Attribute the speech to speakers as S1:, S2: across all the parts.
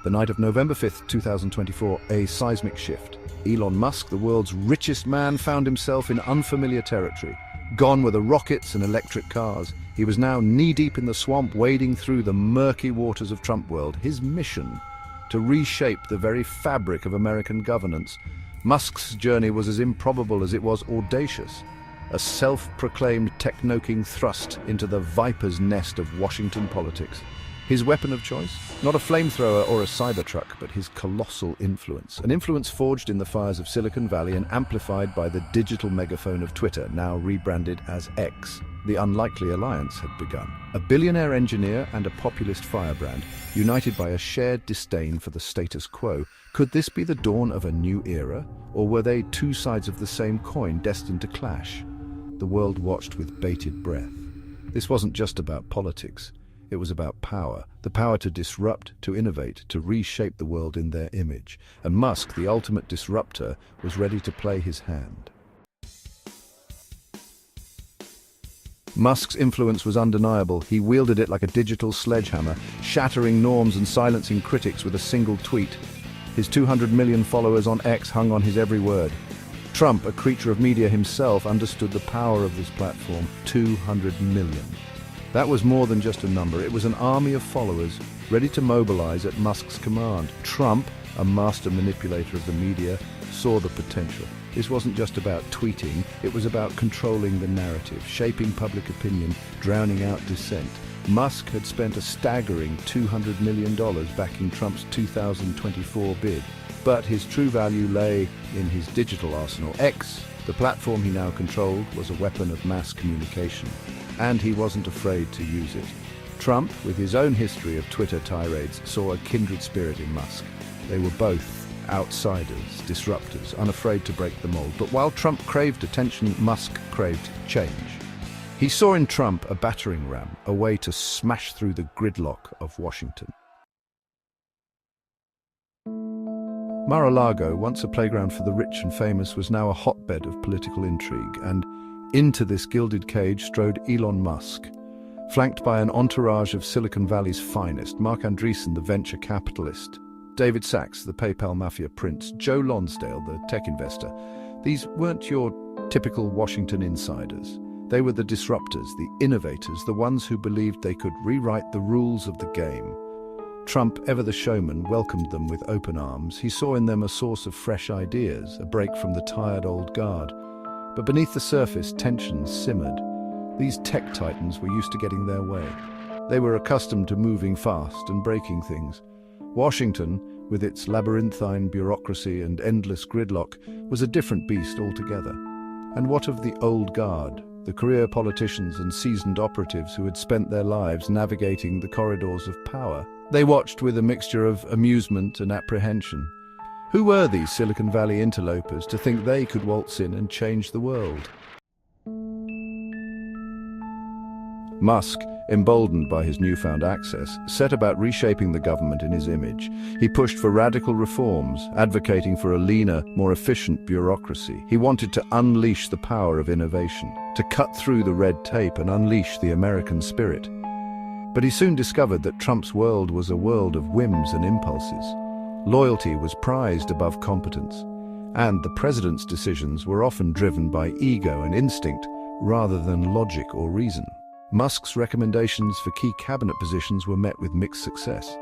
S1: The night of November 5th, 2024, a seismic shift. Elon Musk, the world's richest man, found himself in unfamiliar territory. Gone were the rockets and electric cars. He was now knee-deep in the swamp, wading through the murky waters of Trump world. His mission? To reshape the very fabric of American governance. Musk's journey was as improbable as it was audacious. A self-proclaimed technoking thrust into the viper's nest of Washington politics. His weapon of choice? Not a flamethrower or a Cybertruck, but his colossal influence. An influence forged in the fires of Silicon Valley and amplified by the digital megaphone of Twitter, now rebranded as X. The unlikely alliance had begun. A billionaire engineer and a populist firebrand, united by a shared disdain for the status quo. Could this be the dawn of a new era? Or were they two sides of the same coin destined to clash? The world watched with bated breath. This wasn't just about politics. It was about power, the power to disrupt, to innovate, to reshape the world in their image. And Musk, the ultimate disruptor, was ready to play his hand. Musk's influence was undeniable. He wielded it like a digital sledgehammer, shattering norms and silencing critics with a single tweet. His 200 million followers on X hung on his every word. Trump, a creature of media himself, understood the power of this platform. 200 million. That was more than just a number. It was an army of followers ready to mobilize at Musk's command. Trump, a master manipulator of the media, saw the potential. This wasn't just about tweeting, it was about controlling the narrative, shaping public opinion, drowning out dissent. Musk had spent a staggering $200 million backing Trump's 2024 bid. But his true value lay in his digital arsenal. X, the platform he now controlled, was a weapon of mass communication. And he wasn't afraid to use it. Trump, with his own history of Twitter tirades, saw a kindred spirit in Musk. They were both outsiders, disruptors, unafraid to break the mold. But while Trump craved attention, Musk craved change. He saw in Trump a battering ram, a way to smash through the gridlock of Washington. Mar-a-Lago, once a playground for the rich and famous, was now a hotbed of political intrigue, and into this gilded cage strode Elon Musk. Flanked by an entourage of Silicon Valley's finest, Mark Andreessen, the venture capitalist, David Sachs, the PayPal mafia prince, Joe Lonsdale, the tech investor. These weren't your typical Washington insiders. They were the disruptors, the innovators, the ones who believed they could rewrite the rules of the game. Trump, ever the showman, welcomed them with open arms. He saw in them a source of fresh ideas, a break from the tired old guard. But beneath the surface, tensions simmered. These tech titans were used to getting their way. They were accustomed to moving fast and breaking things. Washington, with its labyrinthine bureaucracy and endless gridlock, was a different beast altogether. And what of the old guard, the career politicians and seasoned operatives who had spent their lives navigating the corridors of power? They watched with a mixture of amusement and apprehension. Who were these Silicon Valley interlopers to think they could waltz in and change the world? Musk, emboldened by his newfound access, set about reshaping the government in his image. He pushed for radical reforms, advocating for a leaner, more efficient bureaucracy. He wanted to unleash the power of innovation, to cut through the red tape and unleash the American spirit. But he soon discovered that Trump's world was a world of whims and impulses. Loyalty was prized above competence, and the president's decisions were often driven by ego and instinct rather than logic or reason. Musk's recommendations for key cabinet positions were met with mixed success.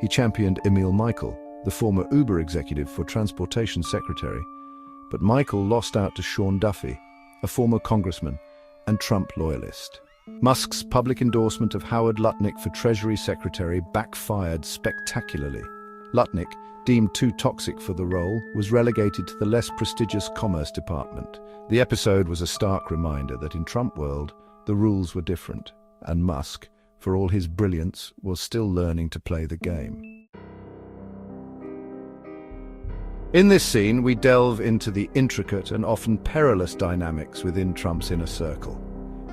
S1: He championed Emil Michael, the former Uber executive, for transportation secretary. But Michael lost out to Sean Duffy, a former congressman and Trump loyalist. Musk's public endorsement of Howard Lutnick for Treasury Secretary backfired spectacularly. Lutnick, deemed too toxic for the role, was relegated to the less prestigious Commerce Department. The episode was a stark reminder that in Trump world, the rules were different, and Musk, for all his brilliance, was still learning to play the game. In this scene, we delve into the intricate and often perilous dynamics within Trump's inner circle.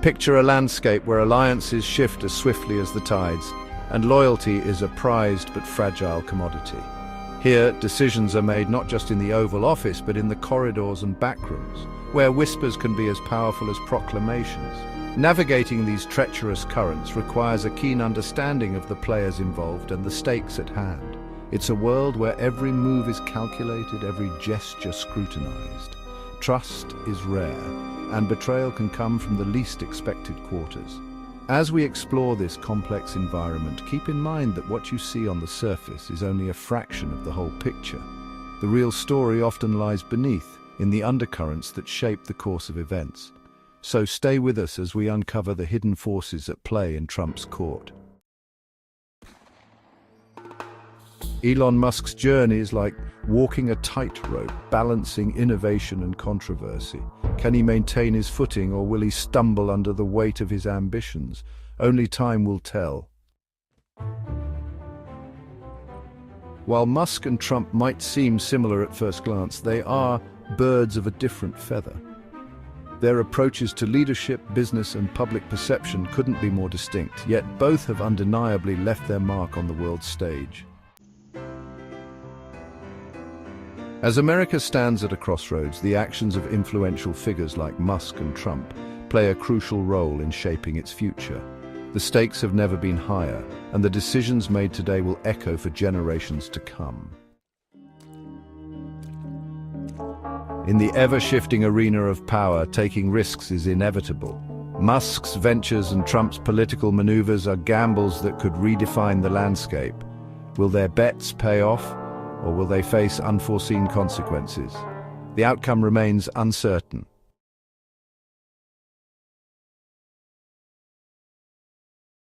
S1: Picture a landscape where alliances shift as swiftly as the tides, and loyalty is a prized but fragile commodity. Here, decisions are made not just in the Oval Office, but in the corridors and backrooms, where whispers can be as powerful as proclamations. Navigating these treacherous currents requires a keen understanding of the players involved and the stakes at hand. It's a world where every move is calculated, every gesture scrutinized. Trust is rare, and betrayal can come from the least expected quarters. As we explore this complex environment, keep in mind that what you see on the surface is only a fraction of the whole picture. The real story often lies beneath, in the undercurrents that shape the course of events. So stay with us as we uncover the hidden forces at play in Trump's court. Elon Musk's journey is like walking a tightrope, balancing innovation and controversy. Can he maintain his footing, or will he stumble under the weight of his ambitions? Only time will tell. While Musk and Trump might seem similar at first glance, they are birds of a different feather. Their approaches to leadership, business, and public perception couldn't be more distinct, yet both have undeniably left their mark on the world stage. As America stands at a crossroads, the actions of influential figures like Musk and Trump play a crucial role in shaping its future. The stakes have never been higher, and the decisions made today will echo for generations to come. In the ever-shifting arena of power, taking risks is inevitable. Musk's ventures and Trump's political maneuvers are gambles that could redefine the landscape. Will their bets pay off, or will they face unforeseen consequences? The outcome remains uncertain,